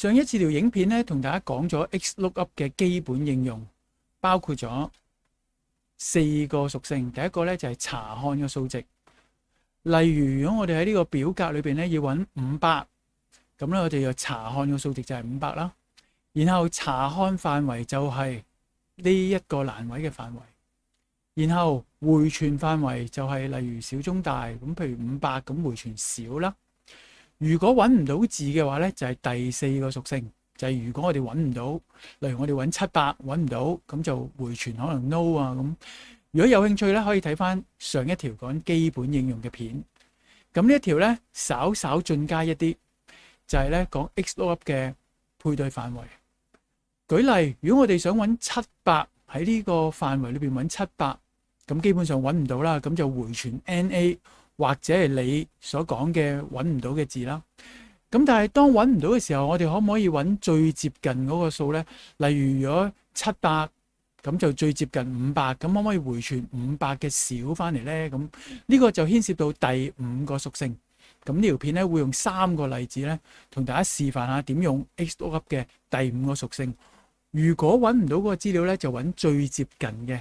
上一次條影片咧，同大家講咗 XLOOKUP 嘅基本應用，包括咗4個屬性。第一個咧就係查看嘅數值，例如如果我哋喺呢個表格裏邊咧要揾500，咁咧我哋要查看嘅數值就係500啦。然後查看範圍就係呢一個欄位嘅範圍，然後回傳範圍就係例如小中大，咁譬如500咁回傳少啦。如果揾唔到字嘅話咧，就係第4個屬性，就係如果我哋揾唔到，例如我哋揾700揾唔到，咁就回傳可能 no 啊咁。如果有興趣咧，可以睇翻上一條講基本應用嘅片。咁呢一條咧稍稍進階一啲，就係咧講 XLOOKUP 嘅配對範圍。舉例，如果我哋想揾700喺呢個範圍裏邊揾700，咁基本上揾唔到啦，咁就回傳 NA。或者係你所講嘅揾唔到嘅字啦。咁但係當揾唔到嘅時候，我哋可唔可以揾最接近嗰個數呢？例如如果700，咁就最接近500，咁可唔可以回傳500嘅少翻嚟呢？咁呢個就牽涉到第5個屬性。咁呢條片咧會用3個例子咧，同大家示範下點用 XLOOKUP 嘅第5個屬性。如果揾唔到嗰個資料咧，就揾最接近嘅。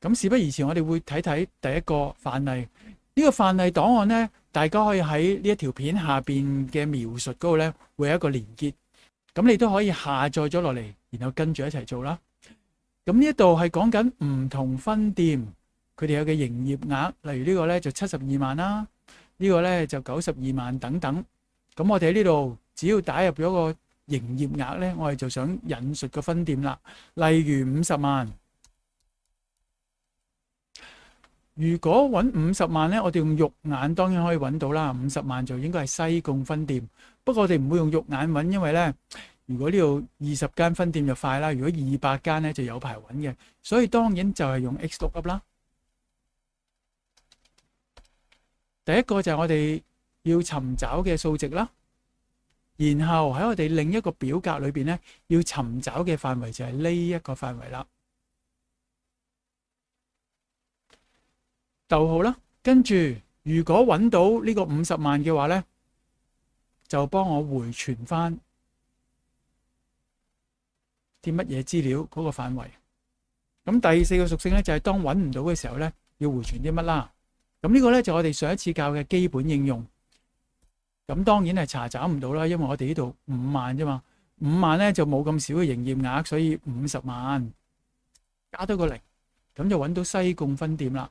咁事不宜遲，我哋會睇睇第一個範例。呢個範例檔案咧，大家可以喺呢一條片下邊嘅描述嗰度咧，會有一個連結。咁你都可以下載咗落嚟，然後跟住一齊做啦。咁呢一度係講緊唔同分店佢哋有嘅營業額，例如呢個咧就72萬啦，呢個咧就92萬等等。咁我哋喺呢度只要打入咗個營業額咧，我哋就想引述個分店啦。例如50萬。如果揾50萬咧，我哋用肉眼當然可以揾到啦。50萬就應該係西貢分店，不過我哋唔會用肉眼揾，因為咧，如果呢度20間分店就快啦，如果200間咧就有排揾嘅，所以當然就係用 XLOOKUP 啦。第一個就係我哋要尋找嘅數值啦，然後喺我哋另一個表格裏邊咧，要尋找嘅範圍就係呢一個範圍啦。逗號啦，跟住如果揾到呢個50萬嘅話咧，就幫我回傳翻啲乜嘢資料嗰個範圍。咁第4個屬性咧就係當揾唔到嘅時候咧，要回傳啲乜啦。咁呢個咧就我哋上一次教嘅基本應用。咁當然係查找唔到啦，因為我哋呢度5萬啫嘛，5萬咧就冇咁少嘅營業額，所以50萬加多個0，咁就揾到西貢分店啦。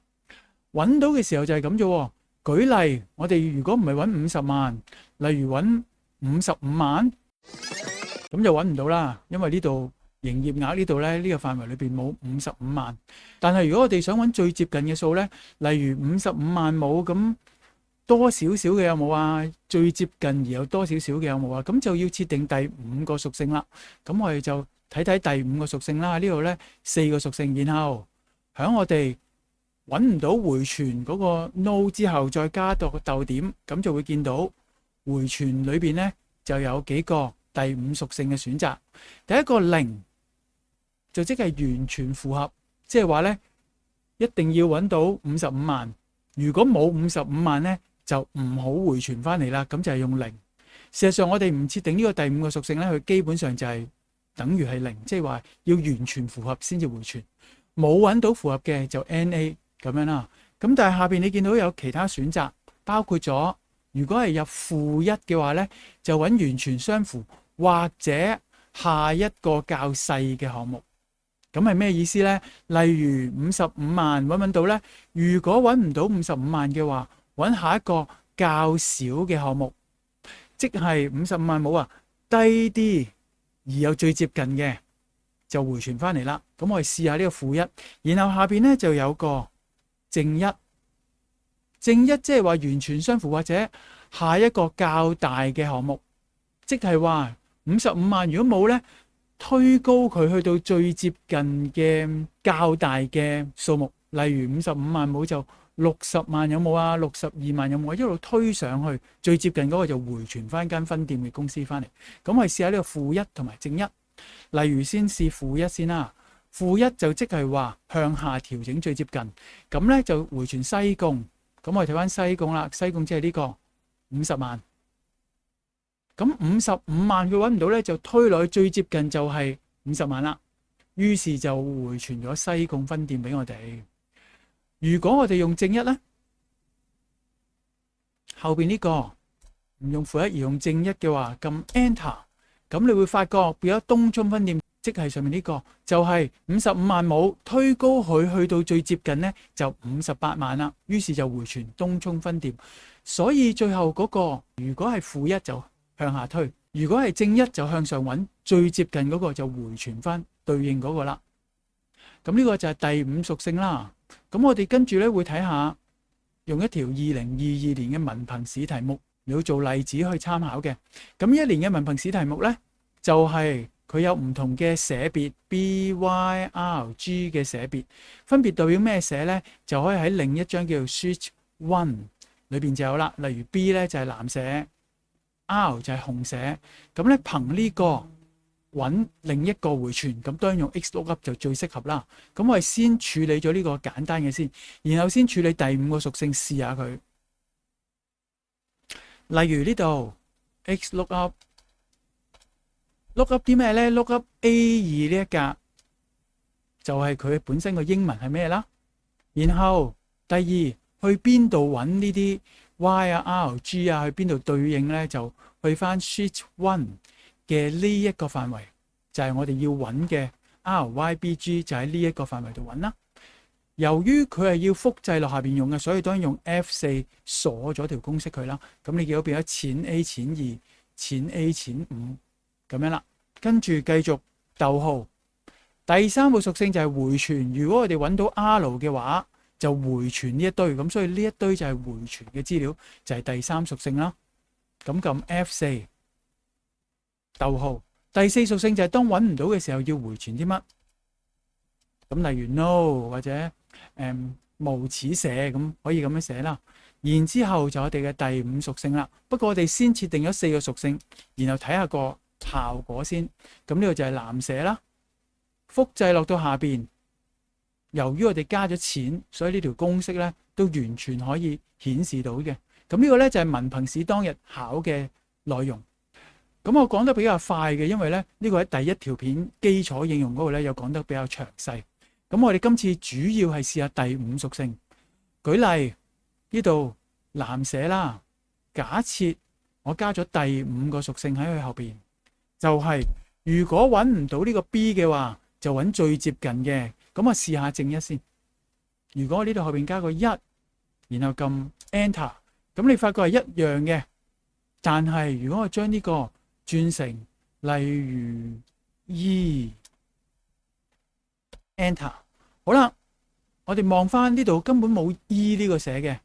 揾到嘅時候就係咁啫。舉例，我哋如果唔係揾50萬，例如揾55萬，咁就揾唔到啦。因為呢度營業額呢度咧，呢個範圍裏邊冇55萬。但係如果我哋想揾最接近嘅數咧，例如55萬冇，咁多少少嘅有冇啊？最接近而有多少少嘅有冇啊？咁就要設定第5個屬性啦。咁我哋就睇睇第5個屬性啦。呢度咧4個屬性，然後響我哋揾唔到回傳嗰個 no 之後，再加個逗點，咁就會見到回傳裏邊咧就有幾個第5屬性嘅選擇。第一個0就即係完全符合，即係話咧一定要揾到55萬。如果冇55萬咧，就唔好回傳翻嚟啦。咁就係用0。事實上我哋唔設定呢個第5個屬性咧，佢基本上就係等於係0，即係話要完全符合先至回傳。冇揾到符合嘅就 NA。咁樣啦，咁但係下邊你見到有其他選擇，包括咗如果係入-1嘅話咧，就揾完全相符或者下一個較細嘅項目。咁係咩意思咧？例如55萬揾到咧，如果揾唔到55萬嘅話，揾下一個較少嘅項目，即係55萬冇啊，低啲而又最接近嘅就回傳翻嚟啦。咁我哋試下呢個-1，然後下邊咧就有個正一即係話完全相符或者下一個較大嘅項目，即係話55萬如果冇咧，推高佢去到最接近嘅較大嘅數目，例如55萬冇就60萬有冇啊，62萬有冇啊，一路推上去最接近嗰個就回傳翻間分店嘅公司翻嚟。咁我哋試下呢個-1同埋正一，例如先試-1先啦。-1就即係話向下調整最接近，咁咧就回傳西貢。咁我哋睇翻西貢啦，西貢即係呢個50萬。咁55萬佢揾唔到咧，就推落去最接近就係50萬啦。於是就回傳咗西貢分店俾我哋。如果我哋用正一咧，後邊呢個唔用負一而用正一嘅話，撳 Enter， 咁你會發覺變咗東涌分店，即係上面呢個就係55萬冇，推高佢去到最接近呢，就58萬啦。於是就回傳東涌分店。所以最後嗰個如果係負一就向下推，如果係正一就向上揾，最接近嗰個就回傳翻對應嗰個啦。咁呢個就係第5屬性啦。咁我哋跟住咧會睇下用一條2022年嘅文憑試題目嚟做例子去參考嘅。咁一年嘅文憑試題目咧就係佢有唔同嘅寫別 BYRG 嘅寫別，分別代表咩寫咧？就可以喺另一張叫做 Sheet 1裏邊就有啦。例如 B 咧就係藍寫，R 就係紅寫。咁咧憑呢個揾另一個回傳，咁當然用 XLOOKUP 就最適合啦。咁我哋先處理咗呢個簡單嘅先，然後先處理第5個屬性試下佢。例如呢度 XLOOKUP啲咩咧？lookup A2呢一格就係佢本身個英文係咩啦。然後第2去邊度揾呢啲 Y 啊 R、G 啊，去邊度對應咧？就去翻 Sheet 1嘅呢一個範圍，就係我哋要揾嘅 RYBG， 就喺呢一個範圍度揾啦。由於佢係要複製落下邊用嘅，所以當然用 F4 鎖咗條公式佢啦。咁你見到變咗淺 A 淺2淺 A 淺5咁樣啦。跟住繼續逗號。第3個屬性就係回傳。如果我哋揾到 R 嘅話，就回傳呢一堆。咁所以呢一堆就係回傳嘅資料，就係第3屬性啦。咁撳 F4。逗號。第4屬性就係當揾唔到嘅時候要回傳啲乜？咁例如 no 或者無此寫，咁可以咁樣寫啦。然之後就我哋嘅第5屬性啦。不過我哋先設定咗4個屬性，然後睇下個效果先。咁呢個就係藍寫啦。複製落到下邊，由於我哋加咗錢，所以呢條公式咧都完全可以顯示到嘅。咁呢個咧就係文憑試當日考嘅內容。咁我講得比較快嘅，因為咧呢個喺第1條片基礎應用嗰度咧有講得比較詳細。咁我哋今次主要係試下第5屬性。舉例呢度藍寫啦，假設我加咗第5個屬性喺佢後邊，就係如果揾唔到呢個 B 嘅話，就揾最接近嘅。咁我試下正一先。如果我呢度後邊加個1，然後撳 Enter， 咁你發覺係一樣嘅。但係如果我將呢個轉成例如 E，Enter， 好啦，我哋望翻呢度根本冇 E 呢個寫嘅。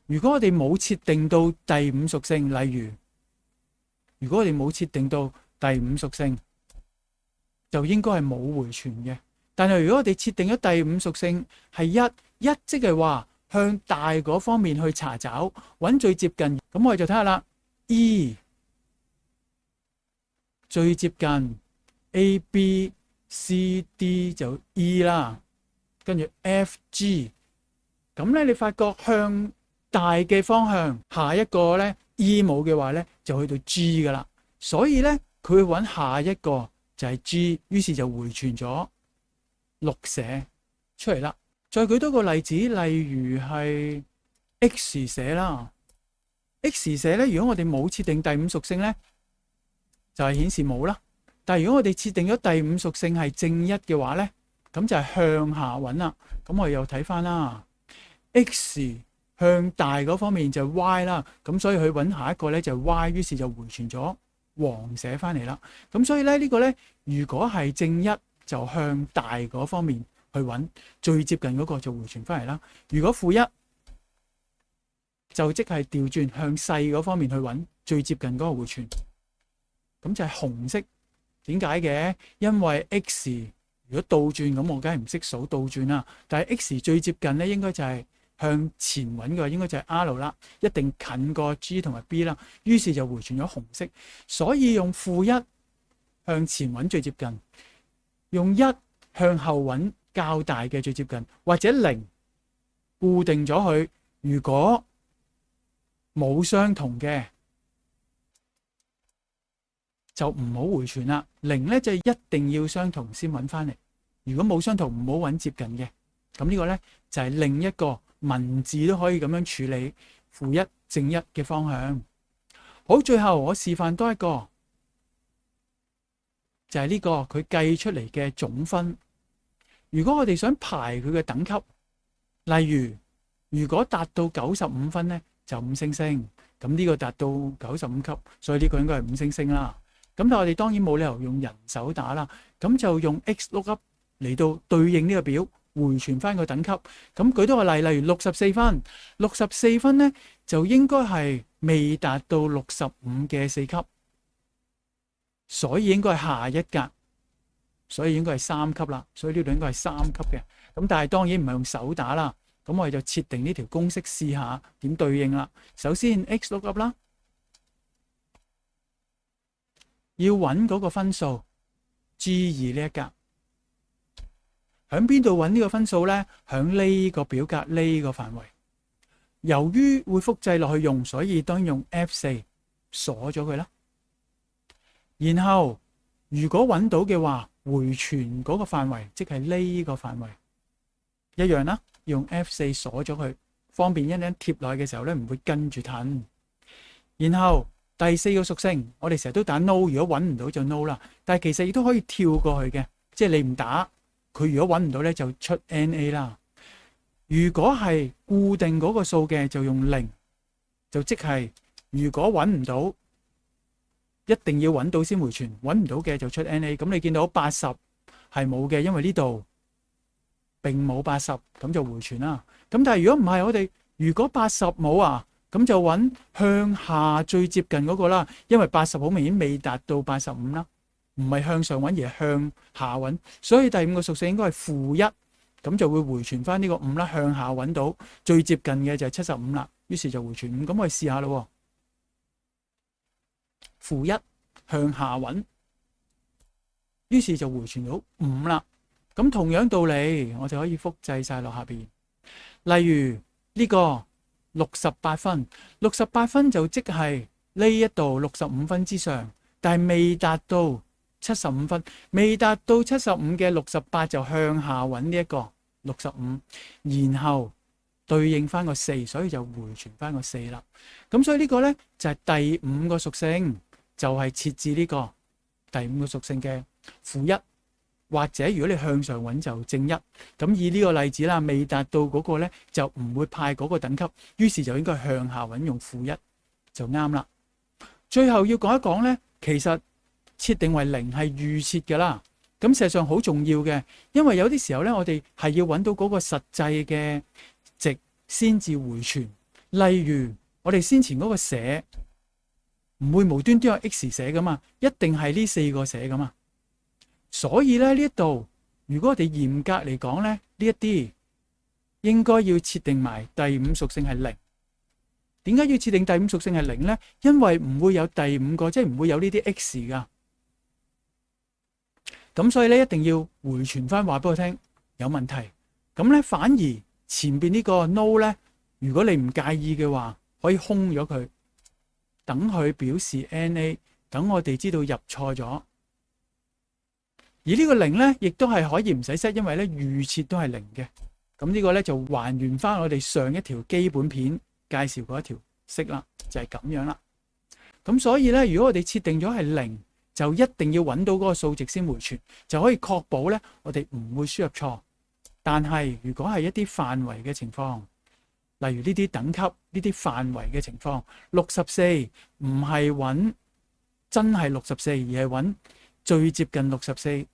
如果我哋冇設定到第5屬性，例如果我哋冇設定到第5屬性，就應該係冇回傳嘅。但係如果我哋設定咗第5屬性係1，即係話向大嗰方面去查找，揾最接近。咁我哋就睇下啦 ，E 最接近 A、B、C、D 就 E 啦，跟住 F、G。咁咧，你發覺向大嘅方向，下一個咧 E 冇嘅話咧，就去到 G 噶啦。所以咧，佢會揾下一個就係 G， 於是就回傳咗綠寫出嚟啦。再舉多個例子，例如係 X 寫啦。X 寫咧，如果我哋冇設定第5屬性咧，就係顯示冇啦。但係如果我哋設定咗第5屬性係正一嘅話咧，咁就係向下揾啦。咁我哋又睇翻啦 ，X 向大嗰方面就係 Y 啦。咁所以佢揾下一個咧就係 Y， 於是就回傳咗黃寫翻嚟啦。咁所以咧呢個咧，如果係正一就向大嗰方面去揾最接近嗰個就回傳翻嚟啦。如果負一就即係調轉向細嗰方面去揾最接近嗰個回傳。咁就係紅色，點解嘅？因為 X 如果倒轉咁，我梗係唔識數倒轉啦。但係 X 最接近咧，應該就係向前揾嘅，應該就係 R 啦，一定近過 G 同埋 B 啦。於是就回傳咗紅色。所以用負一向前揾最接近，用1向後揾較大嘅最接近，或者0固定咗佢。如果冇相同嘅，就唔好回傳啦。零咧就一定要相同先揾翻嚟，如果冇相同唔好揾接近嘅。咁呢個咧就係另一個文字都可以咁樣處理負一正一嘅方向。好，最後我示範多一個，就係呢個佢計出嚟嘅總分。如果我哋想排佢嘅等級，例如如果達到95分咧就5星星，咁呢個達到95級，所以呢個應該係5星星啦。咁但係我哋當然冇理由用人手打啦，咁就用 XLOOKUP 嚟到對應呢個表，回傳翻個等級。咁舉多個例，例如64分，64分咧就應該係未達到65嘅4級，所以應該係下一格，所以應該係3級啦。所以呢度應該係3級嘅。咁但係當然唔係用手打啦。咁我哋就設定呢條公式試下點對應啦。首先 XLOOKUP 啦，要揾嗰個分數 G2 呢一格，喺邊度揾呢個分數呢？喺呢個表格呢個範圍。由於會複製落去用，所以當然用 F4 鎖咗佢啦。然後如果揾到嘅話，回傳嗰個範圍，即係呢個範圍一樣啦。用 F4 鎖咗佢，方便一陣貼落去嘅時候咧唔會跟住褪。然後第4個屬性，我哋成日都打 no， 如果揾唔到就 no 啦。但係其實亦都可以跳過去嘅，即係你唔打佢，如果揾唔到咧就出 NA 啦。如果係固定嗰個數嘅就用0，就即係如果揾唔到，一定要揾到先回傳，揾唔到嘅就出 NA。咁你見到80係冇嘅，因為呢度並冇80，咁就回傳啦。咁但係如果唔係，我哋如果80冇啊，咁就揾向下最接近嗰個啦。因為80好明顯未達到85啦，唔係向上揾而係向下揾，所以第5個屬性應該係-1，咁就會回傳翻呢個5啦。向下揾到最接近嘅就係75啦，於是就回傳5。咁我哋試下咯，-1向下揾，於是就回傳到5啦。咁同樣道理，我就可以複製晒落下邊。例如呢個68分，68分就即係呢一度65分之上，但係未達到75分，未達到75嘅68就向下揾呢一個65，然後對應翻個4，所以就回傳翻個4啦。咁所以呢個呢，就係第5個屬性，就係設置呢個第5個屬性嘅-1。或者如果你向上揾就正1，咁以呢個例子啦，未達到嗰個呢就唔會派嗰個等級，於是就應該向下揾用-1就啱啦。最後要講一講呢，其實設定為0係預設㗎啦，咁事實上好重要嘅，因為有啲時候呢，我哋係要揾到嗰個實際嘅值先至回傳。例如我哋先前嗰個寫唔會無端端有 X 寫㗎嘛，一定係呢4個寫㗎嘛。所以咧呢一度，如果我哋嚴格嚟講咧，呢一啲應該要設定埋第5屬性係0。點解要設定第5屬性係0咧？因為唔會有第5個，即係唔會有呢啲 X 噶。咁所以咧一定要回傳翻話俾我聽有問題。咁咧反而前邊呢個 no 咧，如果你唔介意嘅話，可以空咗佢，等佢表示 NA， 等我哋知道入錯咗。而呢個0咧，亦都係可以唔使 set，因為咧預設都係0嘅。咁呢個咧就還原翻我哋上一條基本片介紹嗰一條式啦，就係咁樣啦。咁所以咧，如果我哋設定咗係0，就一定要揾到嗰個數值先回傳，就可以確保咧我哋唔會輸入錯。但係如果係一啲範圍嘅情況，例如呢啲等級、呢啲範圍嘅情況，64唔係揾真係64，而係揾最接近64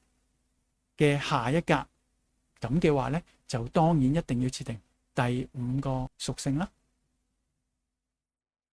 嘅下一格，咁嘅話咧，就當然一定要設定第5個屬性啦。